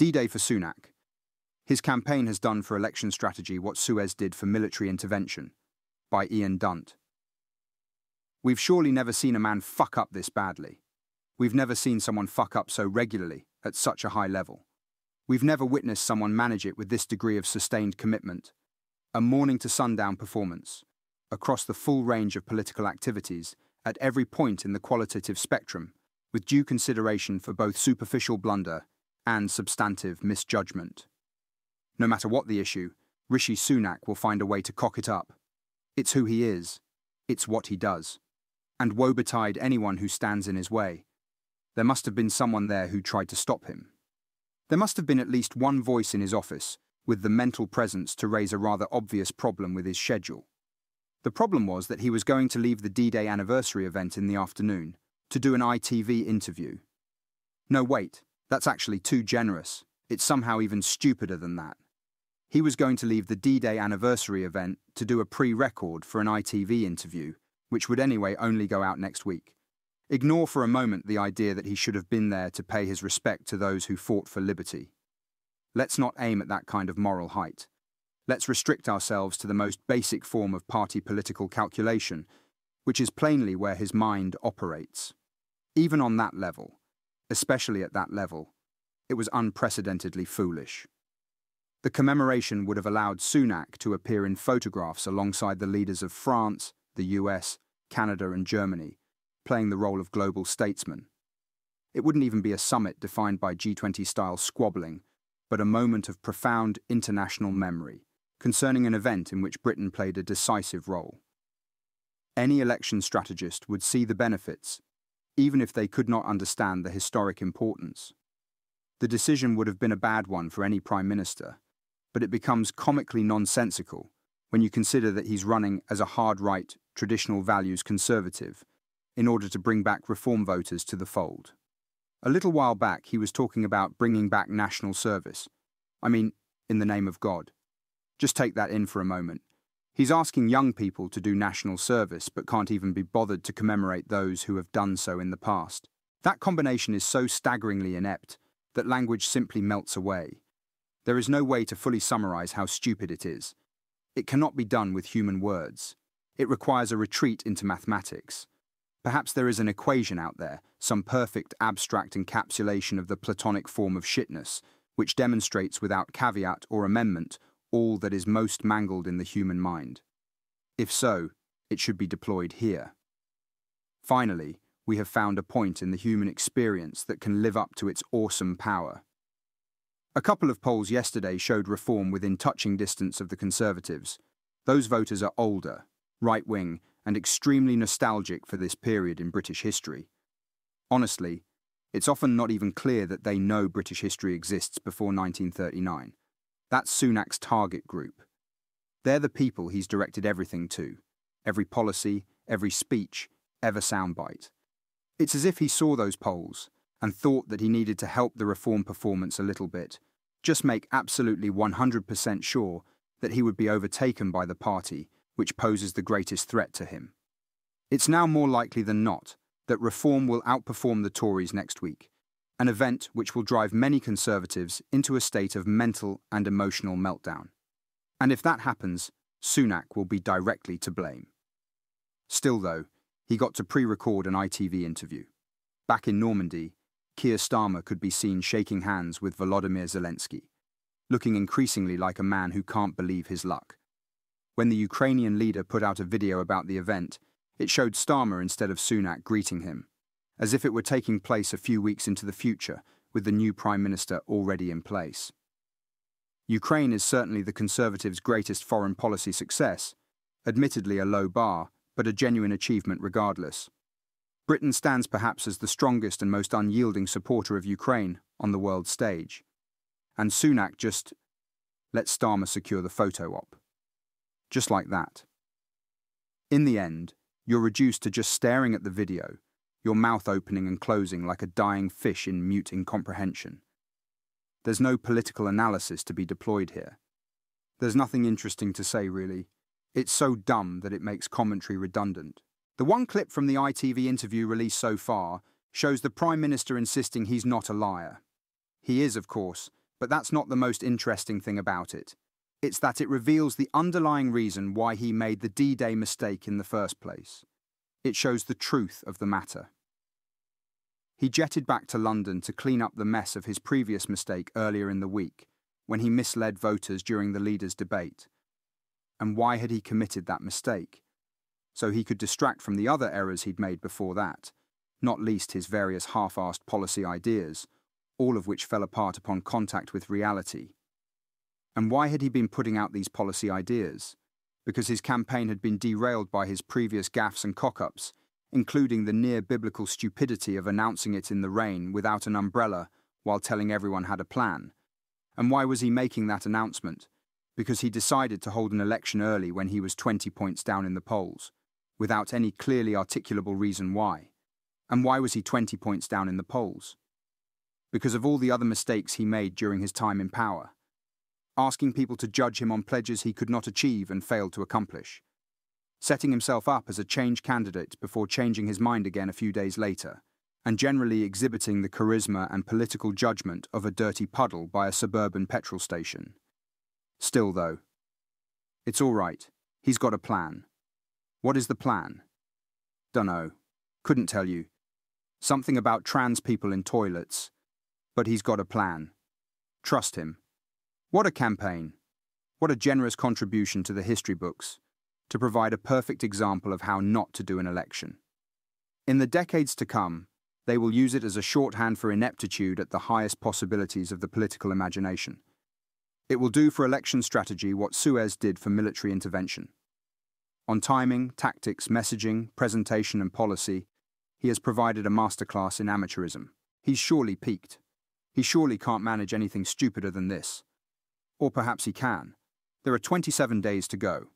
D-Day for Sunak. His campaign has done for election strategy what Suez did for military intervention. By Ian Dunt. We've surely never seen a man fuck up this badly. We've never seen someone fuck up so regularly, at such a high level. We've never witnessed someone manage it with this degree of sustained commitment. A morning to sundown performance, across the full range of political activities, at every point in the qualitative spectrum, with due consideration for both superficial blunder and substantive misjudgment. No matter what the issue, Rishi Sunak will find a way to cock it up. It's who he is. It's what he does. And woe betide anyone who stands in his way. There must have been someone there who tried to stop him. There must have been at least one voice in his office with the mental presence to raise a rather obvious problem with his schedule. The problem was that he was going to leave the D-Day anniversary event in the afternoon to do an ITV interview. No, wait, that's actually too generous. It's somehow even stupider than that. He was going to leave the D-Day anniversary event to do a pre-record for an ITV interview, which would anyway only go out next week. Ignore for a moment the idea that he should have been there to pay his respect to those who fought for liberty. Let's not aim at that kind of moral height. Let's restrict ourselves to the most basic form of party political calculation, which is plainly where his mind operates. Even on that level, especially at that level, it was unprecedentedly foolish. The commemoration would have allowed Sunak to appear in photographs alongside the leaders of France, the US, Canada and Germany, playing the role of global statesman. It wouldn't even be a summit defined by G20-style squabbling, but a moment of profound international memory concerning an event in which Britain played a decisive role. Any election strategist would see the benefits, even if they could not understand the historic importance. The decision would have been a bad one for any Prime Minister, but it becomes comically nonsensical when you consider that he's running as a hard-right, traditional values conservative in order to bring back reform voters to the fold. A little while back, he was talking about bringing back national service. I mean, in the name of God. Just take that in for a moment. He's asking young people to do national service but can't even be bothered to commemorate those who have done so in the past. That combination is so staggeringly inept that language simply melts away. There is no way to fully summarize how stupid it is. It cannot be done with human words. It requires a retreat into mathematics. Perhaps there is an equation out there, some perfect abstract encapsulation of the Platonic form of shitness, which demonstrates without caveat or amendment all that is most mangled in the human mind. If so, it should be deployed here. Finally, we have found a point in the human experience that can live up to its awesome power. A couple of polls yesterday showed reform within touching distance of the Conservatives. Those voters are older, right-wing, and extremely nostalgic for this period in British history. Honestly, it's often not even clear that they know British history exists before 1939. That's Sunak's target group. They're the people he's directed everything to, every policy, every speech, every soundbite. It's as if he saw those polls and thought that he needed to help the reform performance a little bit, just make absolutely 100% sure that he would be overtaken by the party which poses the greatest threat to him. It's now more likely than not that reform will outperform the Tories next week, an event which will drive many Conservatives into a state of mental and emotional meltdown. And if that happens, Sunak will be directly to blame. Still, though, he got to pre-record an ITV interview. Back in Normandy, Keir Starmer could be seen shaking hands with Volodymyr Zelensky, looking increasingly like a man who can't believe his luck. When the Ukrainian leader put out a video about the event, it showed Starmer instead of Sunak greeting him, as if it were taking place a few weeks into the future with the new Prime Minister already in place. Ukraine is certainly the Conservatives' greatest foreign policy success, admittedly a low bar, but a genuine achievement regardless. Britain stands perhaps as the strongest and most unyielding supporter of Ukraine on the world stage. And Sunak just let Starmer secure the photo op. Just like that. In the end, you're reduced to just staring at the video, your mouth opening and closing like a dying fish in mute incomprehension. There's no political analysis to be deployed here. There's nothing interesting to say, really. It's so dumb that it makes commentary redundant. The one clip from the ITV interview released so far shows the Prime Minister insisting he's not a liar. He is, of course, But that's not the most interesting thing about it. It's that it reveals the underlying reason why he made the D-Day mistake in the first place. It shows the truth of the matter. He jetted back to London to clean up the mess of his previous mistake earlier in the week, when he misled voters during the leaders' debate. And why had he committed that mistake? So he could distract from the other errors he'd made before that, not least his various half-assed policy ideas, all of which fell apart upon contact with reality. And why had he been putting out these policy ideas? Because his campaign had been derailed by his previous gaffes and cock-ups, including the near-biblical stupidity of announcing it in the rain without an umbrella while telling everyone had a plan. And why was he making that announcement? Because he decided to hold an election early when he was 20 points down in the polls, without any clearly articulable reason why. And why was he 20 points down in the polls? Because of all the other mistakes he made during his time in power. Asking people to judge him on pledges he could not achieve and failed to accomplish. Setting himself up as a change candidate before changing his mind again a few days later, and generally exhibiting the charisma and political judgment of a dirty puddle by a suburban petrol station. Still, though, it's all right. He's got a plan. What is the plan? Dunno. Couldn't tell you. Something about trans people in toilets. But he's got a plan. Trust him. What a campaign. What a generous contribution to the history books, to provide a perfect example of how not to do an election. In the decades to come, they will use it as a shorthand for ineptitude at the highest possibilities of the political imagination. It will do for election strategy what Suez did for military intervention. On timing, tactics, messaging, presentation and policy, he has provided a masterclass in amateurism. He's surely peaked. He surely can't manage anything stupider than this. Or perhaps he can. There are 27 days to go.